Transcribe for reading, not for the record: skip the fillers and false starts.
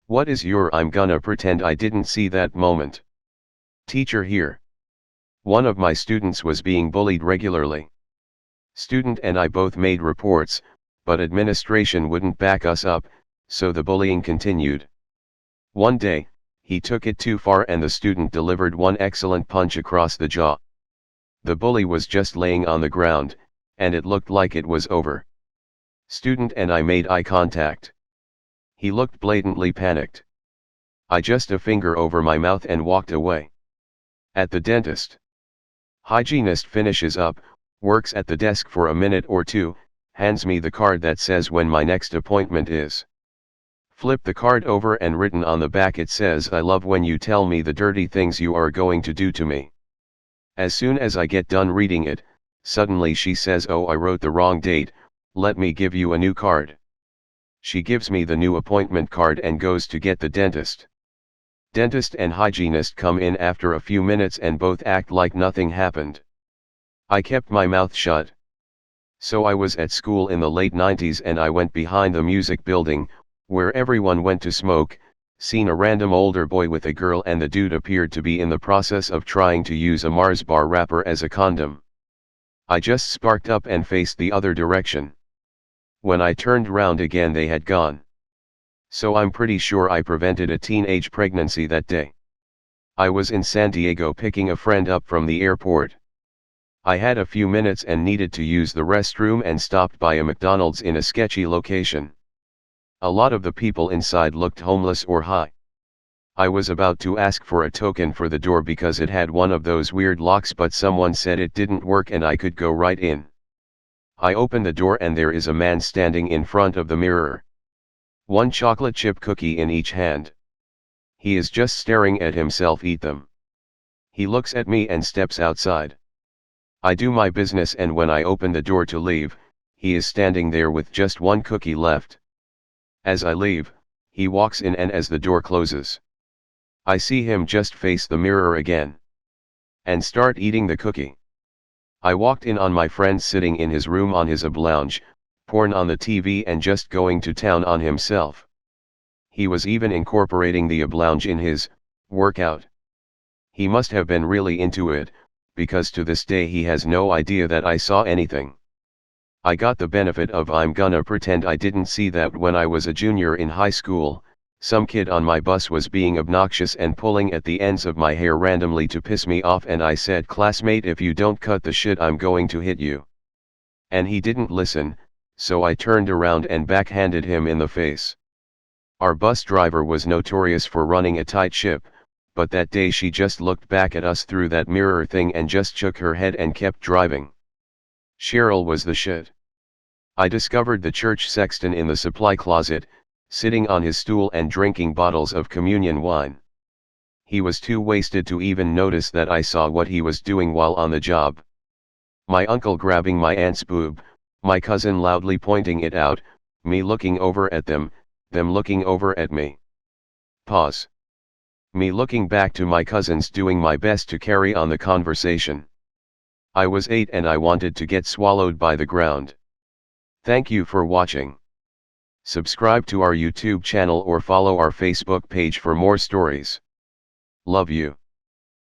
What is your I'm gonna pretend I didn't see that moment. Teacher here. One of my students was being bullied regularly. Student and I both made reports, but administration wouldn't back us up, so the bullying continued. One day, he took it too far and the student delivered one excellent punch across the jaw. The bully was just laying on the ground, and it looked like it was over. Student and I made eye contact. He looked blatantly panicked. I just a finger over my mouth and walked away. At the dentist. Hygienist finishes up, works at the desk for a minute or two, hands me the card that says when my next appointment is. Flip the card over and written on the back it says I love when you tell me the dirty things you are going to do to me. As soon as I get done reading it, suddenly she says, oh, I wrote the wrong date, let me give you a new card. She gives me the new appointment card and goes to get the dentist. Dentist and hygienist come in after a few minutes and both act like nothing happened. I kept my mouth shut. So I was at school in the late 90s and I went behind the music building, where everyone went to smoke, seen a random older boy with a girl and the dude appeared to be in the process of trying to use a Mars bar wrapper as a condom. I just sparked up and faced the other direction. When I turned round again they had gone. So I'm pretty sure I prevented a teenage pregnancy that day. I was in San Diego picking a friend up from the airport. I had a few minutes and needed to use the restroom and stopped by a McDonald's in a sketchy location. A lot of the people inside looked homeless or high. I was about to ask for a token for the door because it had one of those weird locks, but someone said it didn't work and I could go right in. I open the door and there is a man standing in front of the mirror. One chocolate chip cookie in each hand. He is just staring at himself eat them. He looks at me and steps outside. I do my business and when I open the door to leave, he is standing there with just one cookie left. As I leave, he walks in and as the door closes, I see him just face the mirror again. And start eating the cookie. I walked in on my friend sitting in his room on his lounge, porn on the TV and just going to town on himself. He was even incorporating the lounge in his workout. He must have been really into it, because to this day he has no idea that I saw anything. I got the benefit of I'm gonna pretend I didn't see that when I was a junior in high school. Some kid on my bus was being obnoxious and pulling at the ends of my hair randomly to piss me off and I said, classmate, if you don't cut the shit I'm going to hit you. And he didn't listen, so I turned around and backhanded him in the face. Our bus driver was notorious for running a tight ship, but that day she just looked back at us through that mirror thing and just shook her head and kept driving. Cheryl was the shit. I discovered the church sexton in the supply closet, sitting on his stool and drinking bottles of communion wine. He was too wasted to even notice that I saw what he was doing while on the job. My uncle grabbing my aunt's boob, my cousin loudly pointing it out, me looking over at them looking over at me. Pause. Me looking back to my cousins doing my best to carry on the conversation. I was 8 and I wanted to get swallowed by the ground. Thank you for watching. Subscribe to our YouTube channel or follow our Facebook page for more stories. Love you.